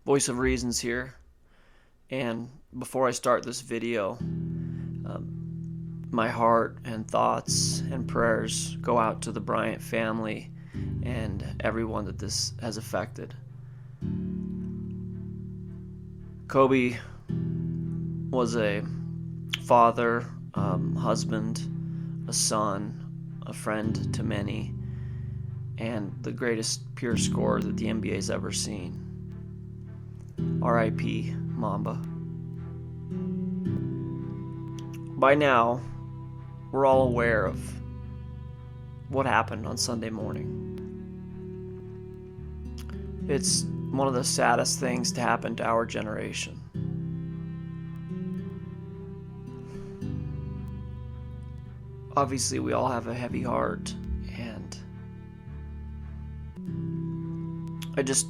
Voice of Reasons here, and before I start this video, my heart and thoughts and prayers go out to the Bryant family and everyone that this has affected. Kobe was a father, husband, a son, a friend to many, and the greatest pure scorer that the NBA's ever seen. R.I.P. Mamba. By now, we're all aware of what happened on Sunday morning. It's one of the saddest things to happen to our generation. Obviously, we all have a heavy heart, and I just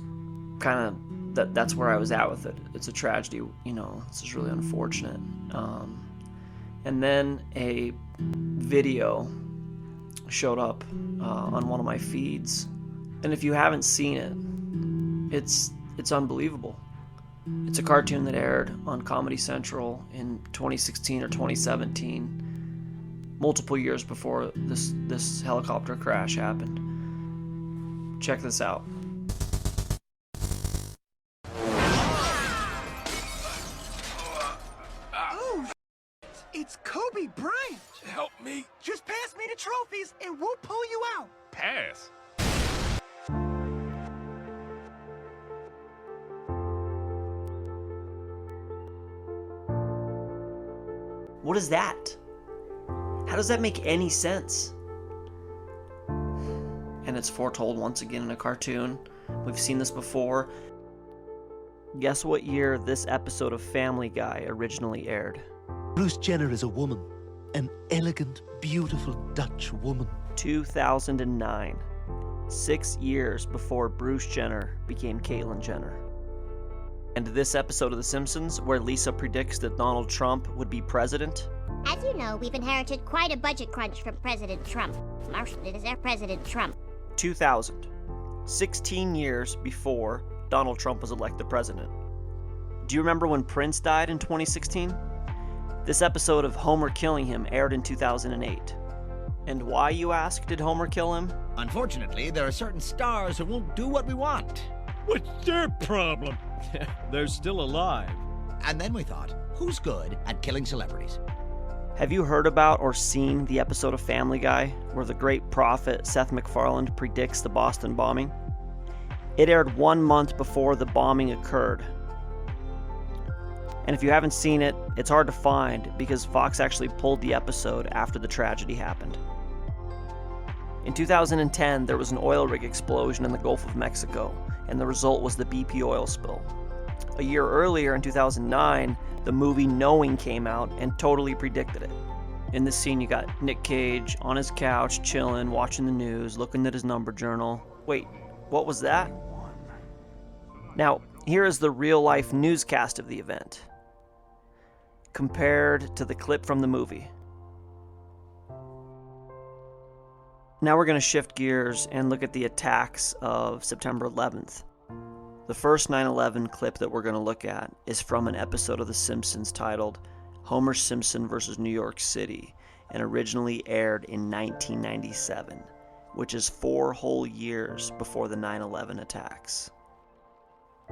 kind of that's where I was at with it. It's a tragedy, this is really unfortunate. And then a video showed up on one of my feeds, and if you haven't seen it, it's unbelievable. It's a cartoon that aired on Comedy Central in 2016 or 2017, multiple years before this helicopter crash happened. Check this out. It's Kobe Bryant! Help me. Just pass me the trophies and we'll pull you out! Pass. What is that? How does that make any sense? And it's foretold once again in a cartoon. We've seen this before. Guess what year this episode of Family Guy originally aired? Bruce Jenner is a woman. An elegant, beautiful Dutch woman. 2009. 6 years before Bruce Jenner became Caitlyn Jenner. And this episode of The Simpsons, where Lisa predicts that Donald Trump would be president. As you know, we've inherited quite a budget crunch from President Trump. Marshall, it is our President Trump. 2000. 16 years before Donald Trump was elected president. Do you remember when Prince died in 2016? This episode of Homer killing him aired in 2008. And why, you ask, did Homer kill him? Unfortunately, there are certain stars who won't do what we want. What's their problem? They're still alive. And then we thought, who's good at killing celebrities? Have you heard about or seen the episode of Family Guy where the great prophet Seth MacFarlane predicts the Boston bombing? It aired 1 month before the bombing occurred. And if you haven't seen it, it's hard to find because Fox actually pulled the episode after the tragedy happened. In 2010, there was an oil rig explosion in the Gulf of Mexico, and the result was the BP oil spill. A year earlier, in 2009, the movie Knowing came out and totally predicted it. In this scene, you got Nick Cage on his couch, chilling, watching the news, looking at his number journal. Wait, what was that? Now, here is the real-life newscast of the event, compared to the clip from the movie. Now we're going to shift gears and look at the attacks of September 11th. The first 9/11 clip that we're going to look at is from an episode of The Simpsons titled Homer Simpson vs. New York City, and originally aired in 1997, which is 4 whole years before the 9/11 attacks.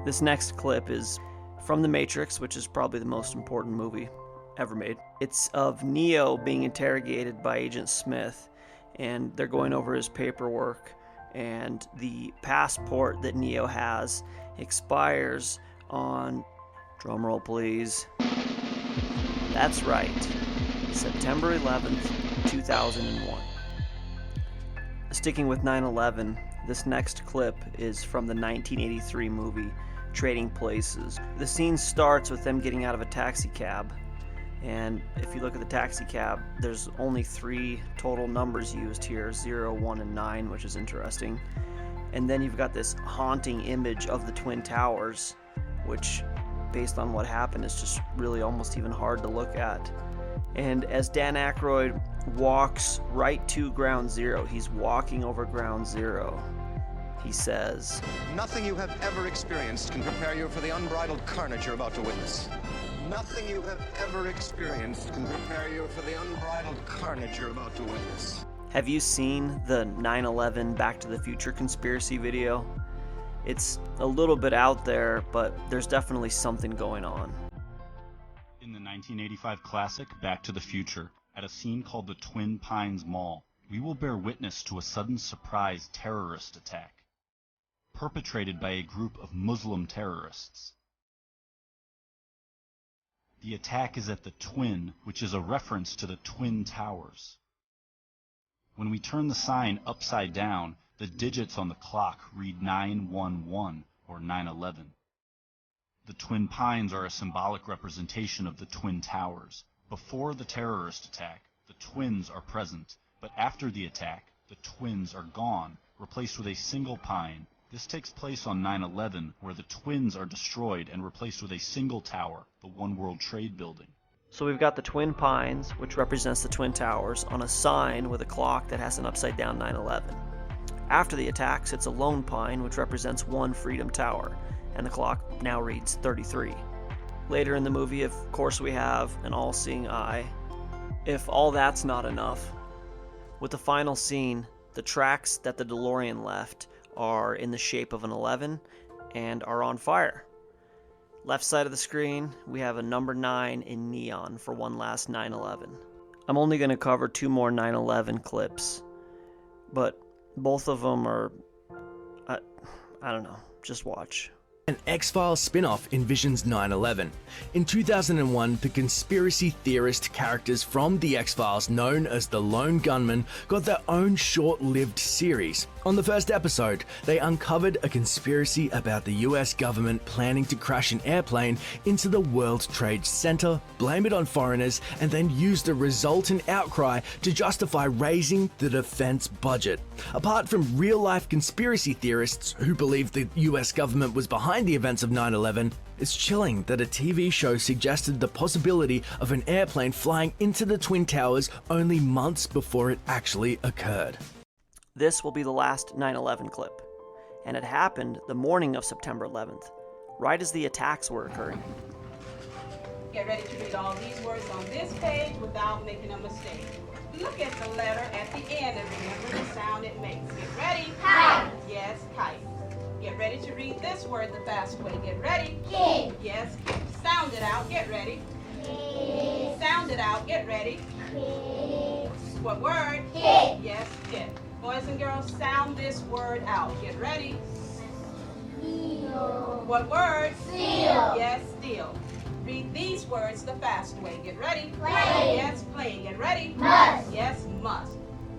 This next clip is from The Matrix, which is probably the most important movie ever made. It's of Neo being interrogated by Agent Smith, and they're going over his paperwork, and the passport that Neo has expires on, drumroll please, that's right, September 11th, 2001. Sticking with 9/11, this next clip is from the 1983 movie Trading Places. The scene starts with them getting out of a taxi cab, and if you look at the taxi cab, there's only 3 total numbers used here, 0, 1, and 9, which is interesting. And then you've got this haunting image of the Twin Towers, which, based on what happened, is just really almost even hard to look at. And as Dan Aykroyd walks right to Ground Zero, he's walking over Ground Zero, he says, Nothing you have ever experienced can prepare you for the unbridled carnage you're about to witness. Nothing you have ever experienced can prepare you for the unbridled carnage you're about to witness. Have you seen the 9/11 Back to the Future conspiracy video? It's a little bit out there, but there's definitely something going on. In the 1985 classic Back to the Future, at a scene called the Twin Pines Mall, we will bear witness to a sudden surprise terrorist attack, perpetrated by a group of Muslim terrorists. The attack is at the Twin, which is a reference to the Twin Towers. When we turn the sign upside down, the digits on the clock read 911 or 9/11. The Twin Pines are a symbolic representation of the Twin Towers. Before the terrorist attack, the twins are present, but after the attack, the twins are gone, replaced with a single pine. This takes place on 9/11, where the twins are destroyed and replaced with a single tower, the One World Trade Building. So we've got the Twin Pines, which represents the Twin Towers, on a sign with a clock that has an upside-down 9/11. After the attacks, it's a lone pine, which represents one Freedom Tower, and the clock now reads 33. Later in the movie, of course, we have an all-seeing eye. If all that's not enough, with the final scene, the tracks that the DeLorean left are in the shape of an 11 and are on fire. Left side of the screen, we have a number 9 in neon for one last 9/11. I'm only going to cover 2 more 9/11 clips, but both of them are, I don't know, just watch. An X-Files spin-off envisions 9/11. In 2001, the conspiracy theorist characters from The X-Files, known as the Lone Gunman, got their own short-lived series. On the first episode, they uncovered a conspiracy about the US government planning to crash an airplane into the World Trade Center, blame it on foreigners, and then use the resultant outcry to justify raising the defense budget. Apart from real-life conspiracy theorists who believe the US government was behind the events of 9/11, it's chilling that a TV show suggested the possibility of an airplane flying into the Twin Towers only months before it actually occurred. This will be the last 9/11 clip, and it happened the morning of September 11th, right as the attacks were occurring. Get ready to read all these words on this page without making a mistake. Look at the letter at the end and remember the sound it makes. Get ready. Kite. Yes, kite. Get ready to read this word the fast way. Get ready. Kid. Yes, kid. Sound it out. Get ready. Kid. Sound it out. Get ready. Kid. What word? Kid. Yes, kid. Boys and girls, sound this word out. Get ready. Steel. What word? Steel. Yes, steel. Read these words the fast way. Get ready. Play. Yes, play. Get ready. Must. Yes, must.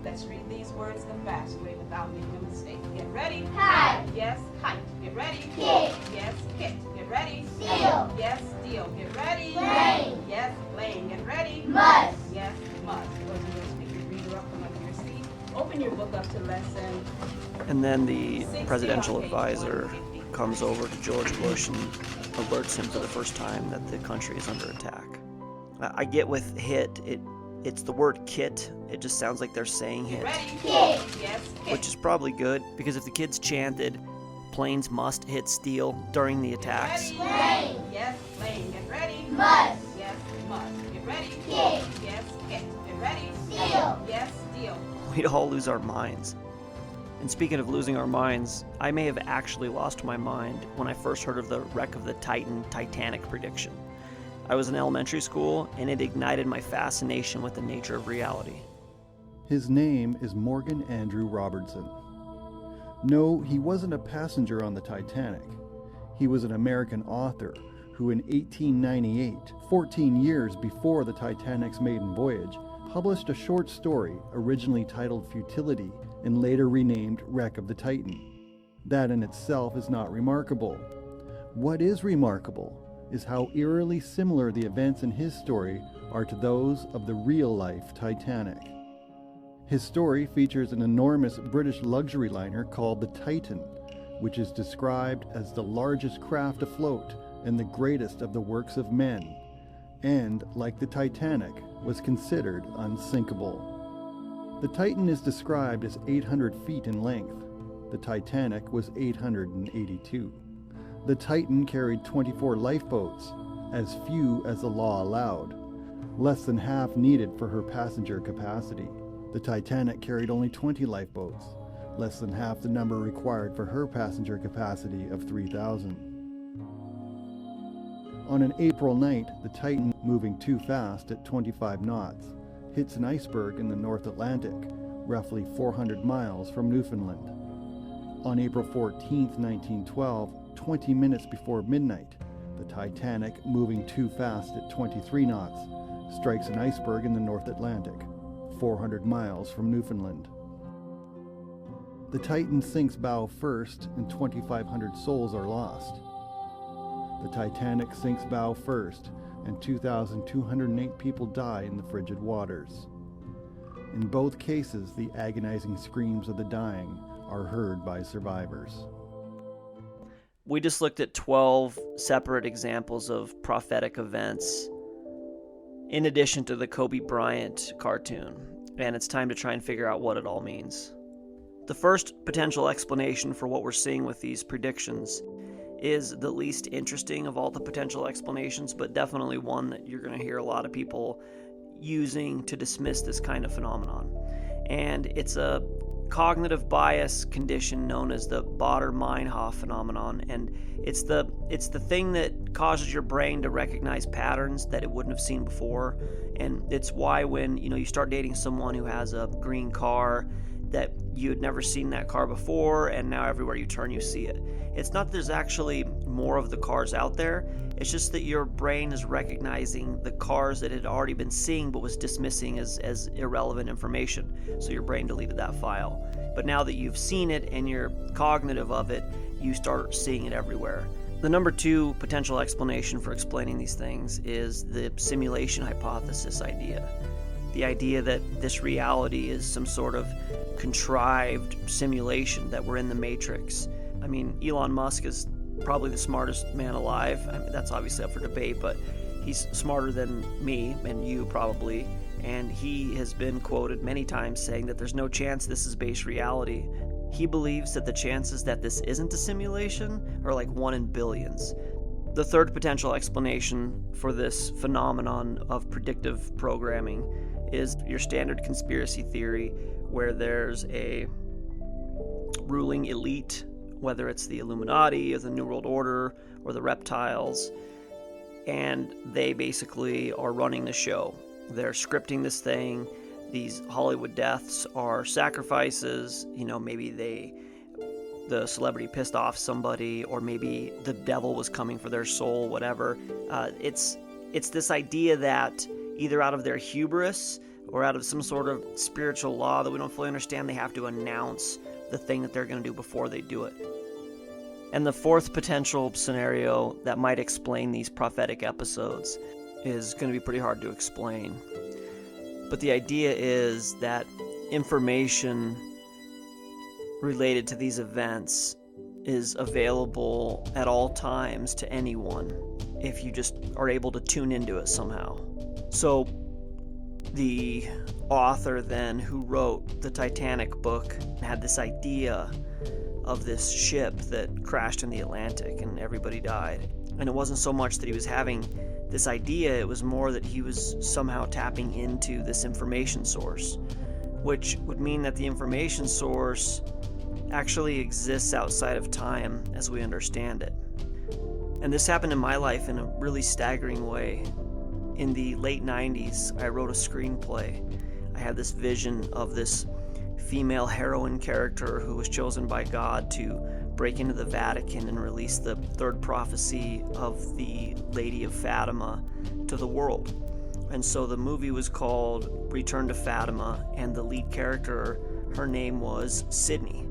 Let's read these words the fast way without making a mistake. Get ready. Kite. Yes, kite. Get ready. Kit. Yes, kit. Get ready. Steel. Yes, steel. Get ready. Plane. Yes, plane. Get ready. Must. Yes, must. Boys and girls, pick your reader up from under your seat. Open your book up to lesson. And then the presidential advisor comes over to George Bush and alerts him for the first time that the country is under attack. I get with hit, it's the word kit. It just sounds like they're saying hit. Kit. Yes, kit. Which is probably good, because if the kids chanted, planes must hit steel during the attacks. Plane. Yes, plane. Get ready. Must. Yes, must. Get ready. Kit. Yes, kit. Get ready. Steel. Yes, steel. We'd all lose our minds. And speaking of losing our minds, I may have actually lost my mind when I first heard of the wreck of the Titanic prediction. I was in elementary school, and it ignited my fascination with the nature of reality. His name is Morgan Andrew Robertson. No, he wasn't a passenger on the Titanic. He was an American author who in 1898, 14 years before the Titanic's maiden voyage, published a short story originally titled Futility and later renamed Wreck of the Titan. That in itself is not remarkable. What is remarkable is how eerily similar the events in his story are to those of the real-life Titanic. His story features an enormous British luxury liner called the Titan, which is described as the largest craft afloat and the greatest of the works of men, and, like the Titanic, was considered unsinkable. The Titan is described as 800 feet in length, The Titanic was 882. The Titan carried 24 lifeboats, as few as the law allowed, less than half needed for her passenger capacity. The Titanic carried only 20 lifeboats, less than half the number required for her passenger capacity of 3,000. On an April night, the Titan, moving too fast at 25 knots, hits an iceberg in the North Atlantic, roughly 400 miles from Newfoundland. On April 14, 1912, 20 minutes before midnight, the Titanic, moving too fast at 23 knots, strikes an iceberg in the North Atlantic, 400 miles from Newfoundland. The Titan sinks bow first and 2,500 souls are lost. The Titanic sinks bow first and 2,208 people die in the frigid waters. In both cases, the agonizing screams of the dying are heard by survivors. We just looked at 12 separate examples of prophetic events in addition to the Kobe Bryant cartoon, and it's time to try and figure out what it all means. The first potential explanation for what we're seeing with these predictions is the least interesting of all the potential explanations, but definitely one that you're going to hear a lot of people using to dismiss this kind of phenomenon. And it's a cognitive bias condition known as the Baader-Meinhof phenomenon, and it's the thing that causes your brain to recognize patterns that it wouldn't have seen before. And it's why when you start dating someone who has a green car, that you had never seen that car before, and now everywhere you turn you see it. It's not that there's actually more of the cars out there, it's just that your brain is recognizing the cars that it had already been seeing but was dismissing as irrelevant information, so your brain deleted that file. But now that you've seen it and you're cognitive of it, you start seeing it everywhere. The number two potential explanation for explaining these things is the simulation hypothesis idea. The idea that this reality is some sort of contrived simulation, that we're in the Matrix. I mean, Elon Musk is probably the smartest man alive. I mean, that's obviously up for debate, but he's smarter than me and you probably. And he has been quoted many times saying that there's no chance this is base reality. He believes that the chances that this isn't a simulation are like 1 in billions. The third potential explanation for this phenomenon of predictive programming is your standard conspiracy theory where there's a ruling elite, whether it's the Illuminati or the New World Order or the reptiles, and they basically are running the show. They're scripting this thing. These Hollywood deaths are sacrifices. Maybe the celebrity pissed off somebody, or maybe the devil was coming for their soul, whatever. It's this idea that either out of their hubris or out of some sort of spiritual law that we don't fully understand, they have to announce the thing that they're going to do before they do it. And the fourth potential scenario that might explain these prophetic episodes is going to be pretty hard to explain. But the idea is that information related to these events is available at all times to anyone if you just are able to tune into it somehow. So the author then who wrote the Titanic book had this idea of this ship that crashed in the Atlantic and everybody died. And it wasn't so much that he was having this idea, it was more that he was somehow tapping into this information source, which would mean that the information source actually exists outside of time as we understand it. And this happened in my life in a really staggering way. In the late 90s, I wrote a screenplay. I had this vision of this female heroine character who was chosen by God to break into the Vatican and release the third prophecy of the Lady of Fatima to the world. And so the movie was called Return to Fatima, and the lead character, her name was Sydney.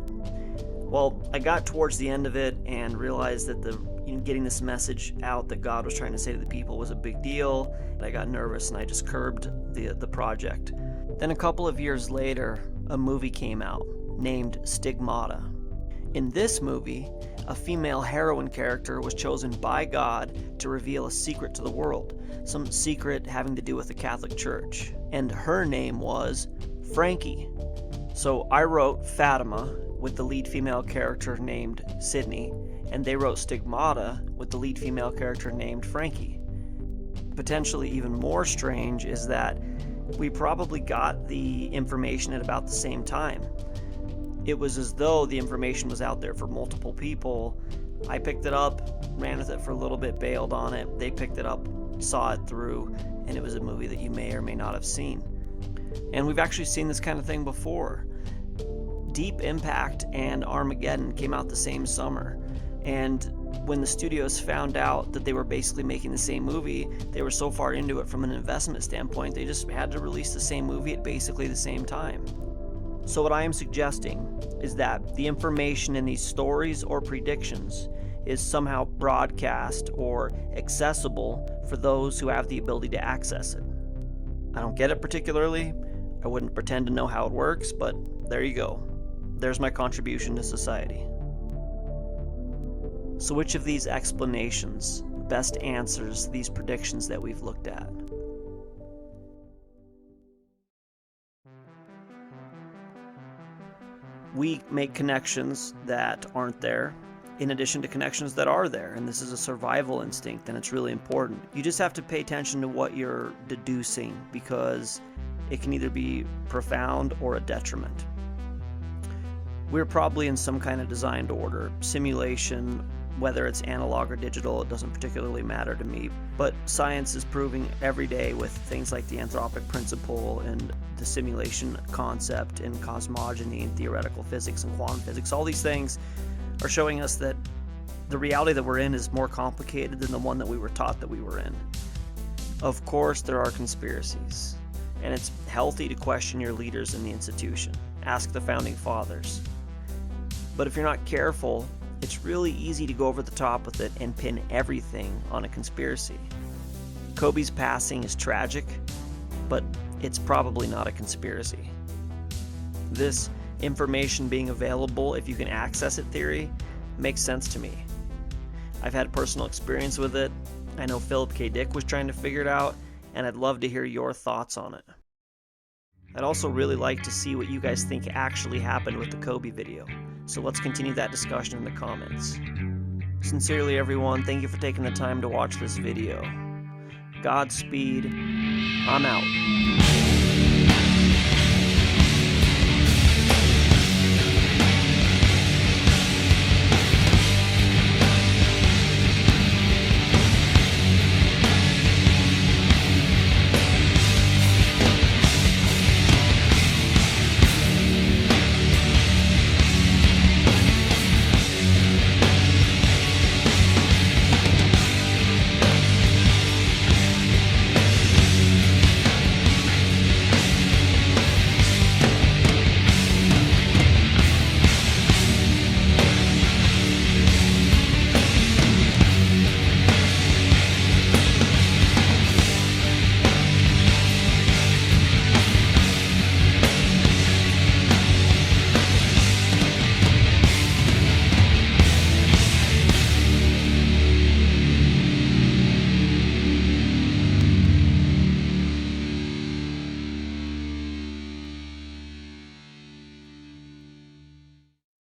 Well, I got towards the end of it and realized that getting this message out that God was trying to say to the people was a big deal. I got nervous and I just curbed the project. Then a couple of years later, a movie came out named Stigmata. In this movie, a female heroine character was chosen by God to reveal a secret to the world, some secret having to do with the Catholic Church, and her name was Frankie. So I wrote Fatima with the lead female character named Sydney, and they wrote Stigmata with the lead female character named Frankie. Potentially even more strange is that we probably got the information at about the same time. It was as though the information was out there for multiple people. I picked it up, ran with it for a little bit, bailed on it. They picked it up, saw it through, and it was a movie that you may or may not have seen. And we've actually seen this kind of thing before. Deep Impact and Armageddon came out the same summer, and when the studios found out that they were basically making the same movie, they were so far into it from an investment standpoint, they just had to release the same movie at basically the same time. So what I am suggesting is that the information in these stories or predictions is somehow broadcast or accessible for those who have the ability to access it. I don't get it particularly. I wouldn't pretend to know how it works, but there you go. There's my contribution to society. So which of these explanations best answers these predictions that we've looked at? We make connections that aren't there, in addition to connections that are there, and this is a survival instinct, and it's really important. You just have to pay attention to what you're deducing, because it can either be profound or a detriment. We're probably in some kind of designed order, simulation, whether it's analog or digital, it doesn't particularly matter to me, but science is proving every day with things like the anthropic principle and the simulation concept and cosmogony and theoretical physics and quantum physics. All these things are showing us that the reality that we're in is more complicated than the one that we were taught that we were in. Of course, there are conspiracies, and it's healthy to question your leaders in the institution. Ask the founding fathers. But if you're not careful, it's really easy to go over the top with it and pin everything on a conspiracy. Kobe's passing is tragic, but it's probably not a conspiracy. This information being available if you can access it theory makes sense to me. I've had personal experience with it. I know Philip K. Dick was trying to figure it out, and I'd love to hear your thoughts on it. I'd also really like to see what you guys think actually happened with the Kobe video. So let's continue that discussion in the comments. Sincerely, everyone, thank you for taking the time to watch this video. Godspeed. I'm out.